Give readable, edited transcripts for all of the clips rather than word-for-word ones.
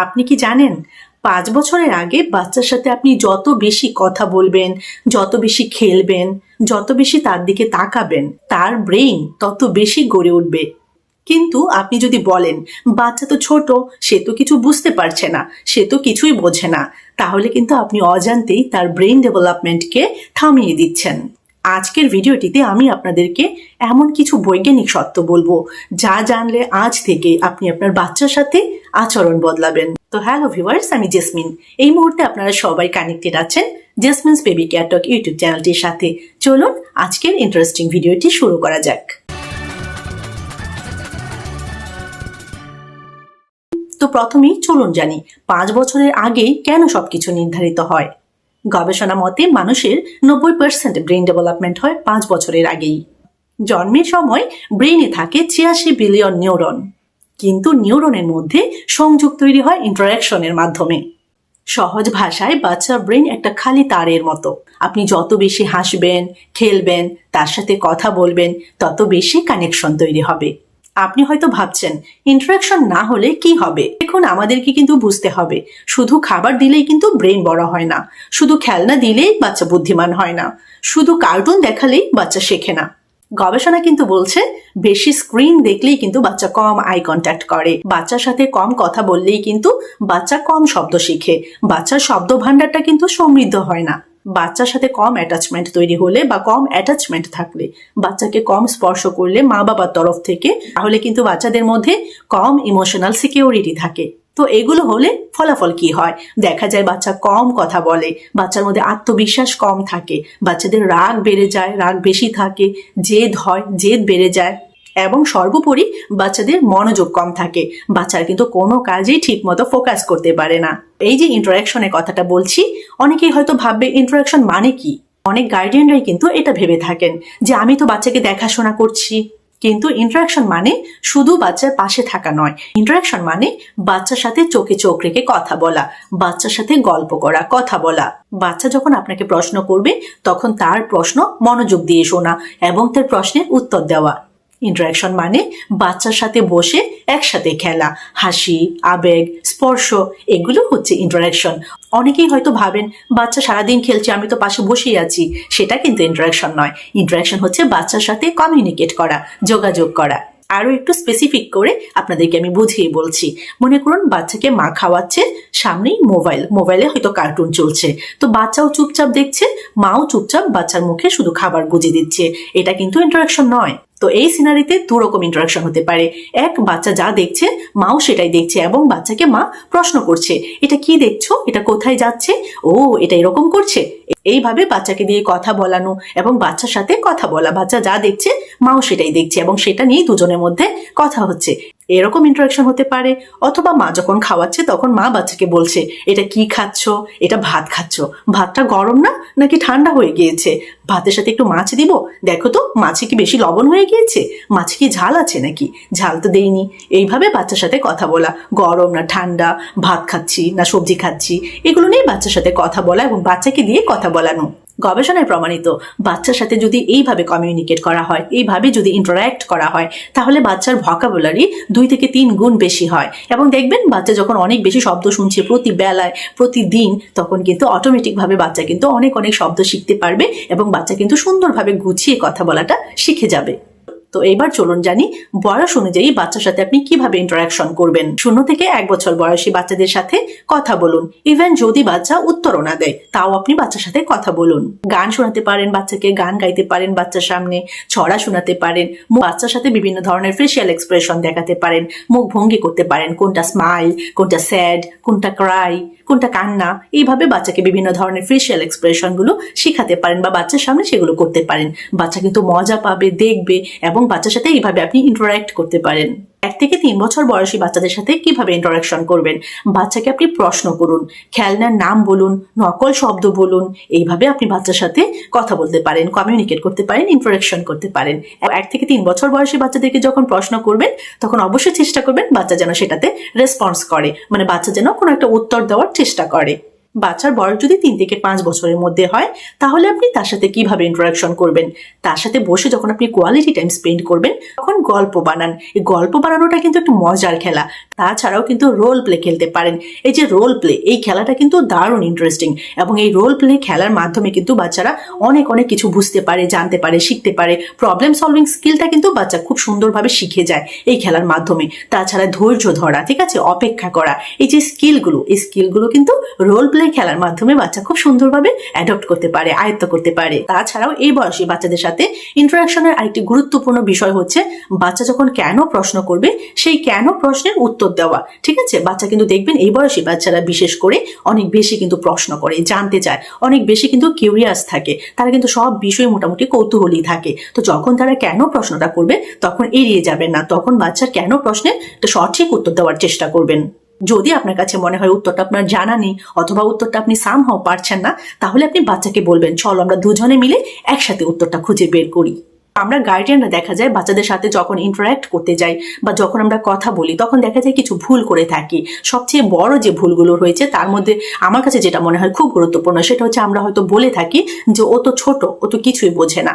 আপনি কি জানেন 5 বছরের আগে বাচ্চার সাথে আপনি যত বেশি কথা বলবেন, যত বেশি খেলবেন, যত বেশি তার দিকে তাকাবেন, তার ব্রেইন তত বেশি গড়ে উঠবে। কিন্তু আপনি যদি বলেন বাচ্চা তো ছোট, সে তো কিছু বুঝতে পারছে না, সে তো কিছুই বোঝে না, তাহলে কিন্তু আপনি অজান্তেই তার ব্রেইন ডেভেলপমেন্টকে থামিয়ে দিচ্ছেন। আজকের ভিডিওটিতে আমি আপনাদেরকে এমন কিছু বৈজ্ঞানিক সত্য বলবো যা জানলে আজ থেকে আপনি আপনার বাচ্চার সাথে আচরণ বদলাবেন। তো হ্যালো ভিউয়ার্স, আমি জেসমিন। এই মুহূর্তে আপনারা সবাই কানেক্টেড আছেন জেসমিনস বেবি কেয়ার টক ইউটিউব চ্যানেলটির সাথে। চলুন আজকের ইন্টারেস্টিং ভিডিওটি শুরু করা যাক। তো প্রথমেই চলুন জানি 5 বছরের আগেই কেন সবকিছু নির্ধারিত হয়। গবেষণা মতে মানুষের 90% ব্রেইন ডেভেলপমেন্ট হয় 5 বছরের আগেই। জন্মের সময় ব্রেইনে থাকে 86 বিলিয়ন নিউরন, কিন্তু নিউরনের মধ্যে সংযোগ তৈরি হয় ইন্টারাকশনের মাধ্যমে। সহজ ভাষায় বাচ্চার ব্রেইন একটা খালি তারের মতো। আপনি যত বেশি হাসবেন, খেলবেন, তার সাথে কথা বলবেন, তত বেশি কানেকশন তৈরি হবে। আপনি হয়তো ভাবছেন ইন্টারাকশন না হলে কি হবে। দেখুন, আমাদেরকে কিন্তু বুঝতে হবে শুধু খাবার দিলেই কিন্তু ব্রেন বড় হয় না, শুধু খেলনা দিলেই বাচ্চা বুদ্ধিমান হয় না, শুধু কার্টুন দেখালেই বাচ্চা শেখে না। গবেষণা কিন্তু বলছে বেশি স্ক্রিন দেখলেই কিন্তু বাচ্চা কম আই কন্ট্যাক্ট করে, বাচ্চার সাথে কম কথা বললেই কিন্তু বাচ্চা কম শব্দ শিখে, বাচ্চার শব্দ ভান্ডারটা কিন্তু সমৃদ্ধ হয় না। বাচ্চার সাথে কম অ্যাটাচমেন্ট তৈরি হলে বা কম অ্যাটাচমেন্ট থাকলে, বাচ্চাকে কম স্পর্শ করলে মা বাবার তরফ থেকে, তাহলে কিন্তু বাচ্চাদের মধ্যে কম ইমোশনাল সিকিউরিটি থাকে। তো এগুলো হলে ফলাফল কি হয়? দেখা যায় বাচ্চা কম কথা বলে, বাচ্চার মধ্যে আত্মবিশ্বাস কম থাকে, বাচ্চাদের রাগ বেড়ে যায়, রাগ বেশি থাকে, জেদ হয়, জেদ বেড়ে যায়, এবং সর্বোপরি বাচ্চাদের মনোযোগ কম থাকে। বাচ্চারা কিন্তু কোনো কাজেই ঠিক মতো ফোকাস করতে পারে না। এই যে ইন্টারাকশনের কথাটা বলছি, অনেকেই হয়তো ভাববে ইন্টারাকশন মানে কি। অনেক গার্ডিয়ানরাই কিন্তু এটা ভেবে থাকেন যে আমি তো বাচ্চাকে দেখাশোনা করছি। কিন্তু ইন্টারাকশন মানে শুধু বাচ্চার পাশে থাকা নয়। ইন্টারাকশন মানে বাচ্চার সাথে চোখে চোখ রেখে কথা বলা, বাচ্চার সাথে গল্প করা, কথা বলা। বাচ্চা যখন আপনাকে প্রশ্ন করবে তখন তার প্রশ্ন মনোযোগ দিয়ে শোনা এবং তার প্রশ্নের উত্তর দেওয়া। ইন্টারাকশন মানে বাচ্চার সাথে বসে একসাথে খেলা, হাসি, আবেগ, স্পর্শ, এগুলো হচ্ছে ইন্টারাকশন। অনেকেই হয়তো ভাবেন বাচ্চা সারাদিন খেলছে, আমি তো পাশে বসেই আছি, সেটা কিন্তু ইন্টারাকশন নয়। ইন্টারাকশন হচ্ছে বাচ্চার সাথে কমিউনিকেট করা, যোগাযোগ করা। আরো একটু স্পেসিফিক করে আপনাদেরকে আমি বুঝিয়ে বলছি। মনে করুন বাচ্চাকে মা খাওয়াচ্ছে, সামনেই মোবাইলে হয়তো কার্টুন চলছে, তো বাচ্চাও চুপচাপ দেখছে, মাও চুপচাপ বাচ্চার মুখে শুধু খাবার গুজে দিচ্ছে। এটা কিন্তু ইন্টারাকশন নয়। তো এই সিনারিতে দুরকম ইন্টারাকশন হতে পারে। এক, বাচ্চা যা দেখছে মাও সেটাই দেখছে এবং বাচ্চাকে মা প্রশ্ন করছে, এটা কি দেখছো, এটা কোথায় যাচ্ছে, ও এটা এরকম করছে। এইভাবে বাচ্চাকে দিয়ে কথা বলানো এবং বাচ্চার সাথে কথা বলা, বাচ্চা যা দেখছে মাও সেটাই দেখছে এবং সেটা নিয়েই দুজনের মধ্যে কথা হচ্ছে, এরকম ইন্টারাকশন হতে পারে। অথবা মা যখন খাওয়াচ্ছে তখন মা বাচ্চাকে বলছে, এটা কি খাচ্ছ, এটা ভাত খাচ্ছ, ভাতটা গরম না নাকি ঠান্ডা হয়ে গিয়েছে, ভাতের সাথে একটু মাছ দিব, দেখো তো মাছে কি বেশি লবণ হয়ে গিয়েছে, মাছে কি ঝাল আছে নাকি, ঝাল তো দেইনি। এইভাবে বাচ্চার সাথে কথা বলা, গরম না ঠান্ডা, ভাত খাচ্ছি না সবজি খাচ্ছি, এগুলো নিয়ে বাচ্চার সাথে কথা বলা এবং বাচ্চাকে দিয়ে কথা বলানো। গবেষণায় প্রমাণিত বাচ্চার সাথে যদি এইভাবে কমিউনিকেট করা হয়, এইভাবে যদি ইন্টারঅ্যাক্ট করা হয়, তাহলে বাচ্চার ভোকাবুলারি 2 থেকে 3 গুণ বেশি হয়। এবং দেখবেন বাচ্চা যখন অনেক বেশি শব্দ শুনছে প্রতি বেলায়, প্রতিদিন, তখন কিন্তু অটোমেটিকভাবে বাচ্চা কিন্তু অনেক শব্দ শিখতে পারবে এবং বাচ্চা কিন্তু সুন্দরভাবে গুছিয়ে কথা বলাটা শিখে যাবে। তো এবার চলুন জানি বয়স অনুযায়ী বাচ্চার সাথে আপনি কিভাবে ইন্টারাকশন করবেন। 0 থেকে 1 বছর বয়সী বাচ্চাদের সাথে কথা বলুন। ইভেন যদি বাচ্চা উত্তরও না দেয়, তাও আপনি বাচ্চার সাথে কথা বলুন। গান শোনাতে পারেন বাচ্চাকে, গান গাইতে পারেন বাচ্চার সামনে, ছড়া শোনাতে পারেন, বাচ্চার সাথে বিভিন্ন ধরনের ফেসিয়াল এক্সপ্রেশন দেখাতে পারেন, মুখ ভঙ্গি করতে পারেন, কোনটা স্মাইল, কোনটা স্যাড, কোনটা ক্রাই, কোনটা কান্না। এইভাবে বাচ্চাকে বিভিন্ন ধরনের ফেসিয়াল এক্সপ্রেশন গুলো শিখাতে পারেন বা বাচ্চার সামনে সেগুলো করতে পারেন। বাচ্চা কিন্তু মজা পাবে, দেখবে এবং বাচ্চার সাথে এইভাবে আপনি ইন্টারঅ্যাক্ট করতে পারেন। 1 থেকে 3 বছর বয়সী বাচ্চাদের সাথে কিভাবে ইন্টারাকশন করবেন? বাচ্চাকে আপনি প্রশ্ন করুন, খেলনার নাম বলুন, নকল শব্দ বলুন। এইভাবে আপনি বাচ্চার সাথে কথা বলতে পারেন, কমিউনিকেট করতে পারেন, ইন্টারাকশন করতে পারেন। 1 থেকে 3 বছর বয়সী বাচ্চাদেরকে যখন প্রশ্ন করবেন তখন অবশ্যই চেষ্টা করবেন বাচ্চা যেন সেটাতে রেসপন্স করে, মানে বাচ্চা যেন কোনো একটা উত্তর দেওয়ার চেষ্টা করে। বাচ্চার বয়স যদি 3 থেকে 5 বছরের মধ্যে হয় তাহলে আপনি তার সাথে কিভাবে ইন্টারাকশন করবেন, তার সাথে বসে যখন আপনি কোয়ালিটি টাইম স্পেন্ড করবেন তখন গল্প বানান। এই গল্প বানানোটা কিন্তু একটু মজার খেলা। তাছাড়াও কিন্তু রোল প্লে খেলতে পারেন। এই যে রোল প্লে, এই খেলাটা কিন্তু দারুণ ইন্টারেস্টিং এবং এই রোল প্লে খেলার মাধ্যমে কিন্তু বাচ্চারা অনেক অনেক কিছু বুঝতে পারে, জানতে পারে, শিখতে পারে। প্রবলেম সলভিং স্কিলটা কিন্তু বাচ্চা খুব সুন্দরভাবে শিখে যায় এই খেলার মাধ্যমে। তাছাড়া ধৈর্য ধরা, ঠিক আছে, অপেক্ষা করা, এই যে স্কিলগুলো, এই স্কিলগুলো কিন্তু রোল প্লে খেলার মাধ্যমে বাচ্চা খুব সুন্দরভাবে অ্যাডপ্ট করতে পারে, আয়ত্ত করতে পারে। তাছাড়াও এই বয়সী বাচ্চাদের সাথে ইন্টারাকশনের আরেকটি গুরুত্বপূর্ণ বিষয় হচ্ছে বাচ্চা যখন কেন প্রশ্ন করবে সেই কেন প্রশ্নের উত্তর দেওয়া। ঠিক আছে, বাচ্চা কিন্তু দেখবেন এই বয়সী বাচ্চারা বিশেষ করে অনেক বেশি কিন্তু প্রশ্ন করে, জানতে চায়, অনেক বেশি কিন্তু কিউরিয়াস থাকে। তারা কিন্তু সব বিষয়ে মোটামুটি কৌতূহলী থাকে। তো যখন তারা কেন প্রশ্নটা করবে তখন এড়িয়ে যাবেন না, তখন বাচ্চার কেন প্রশ্নের একটা সঠিক উত্তর দেওয়ার চেষ্টা করবেন। যদি আপনার কাছে মনে হয় উত্তরটা আপনার জানা নেই অথবা উত্তরটা আপনি সামহাও পারছেন না, তাহলে আপনি বাচ্চাকে বলবেন চলো আমরা দুজনে মিলে একসাথে উত্তরটা খুঁজে বের করি। আমরা গার্ডিয়ানরা দেখা যায় বাচ্চাদের সাথে যখন ইন্টারাক্ট করতে যাই বা যখন আমরা কথা বলি তখন দেখা যায় কিছু ভুল করে থাকি। সবচেয়ে বড় যে ভুলগুলো রয়েছে তার মধ্যে আমার কাছে যেটা মনে হয় খুব গুরুত্বপূর্ণ সেটা হচ্ছে আমরা হয়তো বলে থাকি যে ও তো ছোট, ও তো কিছুই বোঝে না।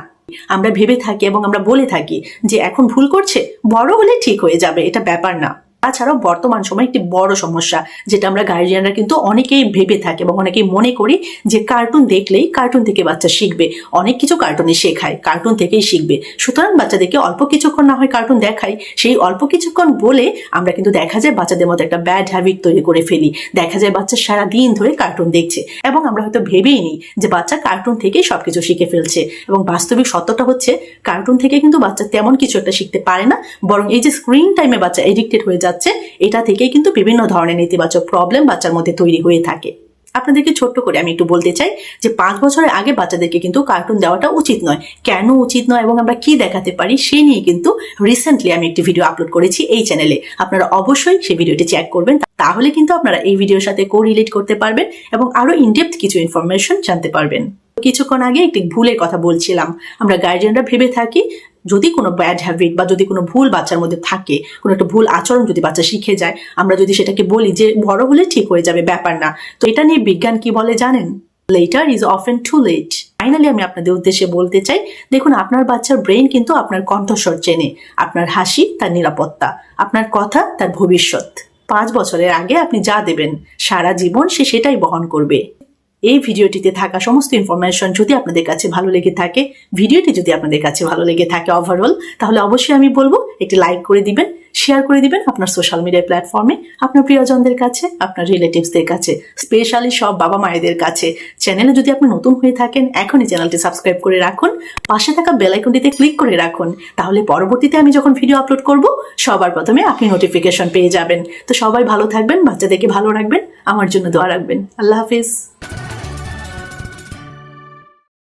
আমরা ভেবে থাকি এবং আমরা বলে থাকি যে এখন ভুল করছে, বড় হলে ঠিক হয়ে যাবে, এটা ব্যাপার না। তাছাড়াও বর্তমান সময় একটি বড় সমস্যা যেটা আমরা গার্জিয়ানরা কিন্তু অনেকেই ভেবে থাকি এবং অনেকেই মনে করি যে কার্টুন দেখলেই কার্টুন থেকে বাচ্চা শিখবে। অনেক কিছু কার্টুনে শেখায়, কার্টুন থেকেই শিখবে। সুতরাং বাচ্চাদেরকে অল্প কিছুক্ষণ না হয় কার্টুন দেখাই, সেই অল্প কিছুক্ষণ বলে আমরা কিন্তু দেখা যায় বাচ্চাদের মধ্যে একটা ব্যাড হ্যাবিট তৈরি করে ফেলি। দেখা যায় বাচ্চা সারা দিন ধরে কার্টুন দেখছে এবং আমরা হয়তো ভেবেই নিই যে বাচ্চা কার্টুন থেকেই সবকিছু শিখে ফেলছে। এবং বাস্তবিক সত্যটা হচ্ছে কার্টুন থেকে কিন্তু বাচ্চা তেমন কিছু একটা শিখতে পারে না, বরং এই যে স্ক্রিন টাইমে বাচ্চা এডিক্টেড হয়ে যাচ্ছে এটা থেকেই কিন্তু বিভিন্ন ধরনের নেতিবাচক প্রবলেম বাচ্চার মধ্যে তৈরি হয়ে থাকে। আপনাদেরকে ছোট্ট করে আমি একটু বলতে চাই যে 5 বছরের আগে বাচ্চাদেরকে কিন্তু কার্টুন দেওয়াটা উচিত নয়। কেন উচিত নয় এবং আমরা কি দেখাতে পারি সে নিয়ে কিন্তু রিসেন্টলি আমি একটি ভিডিও আপলোড করেছি এই চ্যানেলে। আপনারা অবশ্যই সেই ভিডিওটি চেক করবেন, তাহলে কিন্তু আপনারা এই ভিডিওর সাথে কোরিলেট করতে পারবেন এবং আরো ইনডেপথ কিছু ইনফরমেশন জানতে পারবেন। কিছুক্ষণ আগে একটি ভুলের কথা বলছিলাম। আমরা গার্জিয়ানরা ভেবে থাকি যদি কোনো ব্যাড হ্যাবিট বা যদি কোনো ভুল বাচ্চার মধ্যে থাকে, কোনো একটা ভুল আচরণ যদি বাচ্চা শিখে যায়, আমরা যদি সেটাকে বলি যে বড় হলে ঠিক হয়ে যাবে, ব্যাপার না। তো এটা নিয়ে বিজ্ঞান কি বলে জানেন? Later is often too late. Finally আমি আপনাদের উদ্দেশ্যে বলতে চাই, দেখুন আপনার বাচ্চার ব্রেন কিন্তু আপনার কণ্ঠস্বর চেনে, আপনার হাসি তার নিরাপত্তা, আপনার কথা তার ভবিষ্যৎ। 5 বছরের আগে আপনি যা দেবেন সারা জীবন সে সেটাই বহন করবে। এই ভিডিওটিতে থাকা সমস্ত ইনফরমেশন যদি আপনাদের কাছে ভালো লেগে থাকে, ভিডিওটি যদি আপনাদের কাছে ভালো লেগে থাকে ওভারঅল, তাহলে অবশ্যই আমি বলবো একটি লাইক করে দিবেন, শেয়ার করে দিবেন আপনার সোশ্যাল মিডিয়া প্ল্যাটফর্মে, আপনার প্রিয়জনদের কাছে, আপনার রিলেটিভসদের কাছে, স্পেশালি সব বাবা মায়েদের কাছে। চ্যানেলে যদি আপনি নতুন হয়ে থাকেন এখনই চ্যানেলটি সাবস্ক্রাইব করে রাখুন, পাশে থাকা বেল আইকনটিতে ক্লিক করে রাখুন, তাহলে পরবর্তীতে আমি যখন ভিডিও আপলোড করব সবার প্রথমে আপনি নোটিফিকেশন পেয়ে যাবেন। তো সবাই ভালো থাকবেন, বাচ্চাদেরকে ভালো রাখবেন, আমার জন্য দোয়া রাখবেন। আল্লাহ হাফিজ।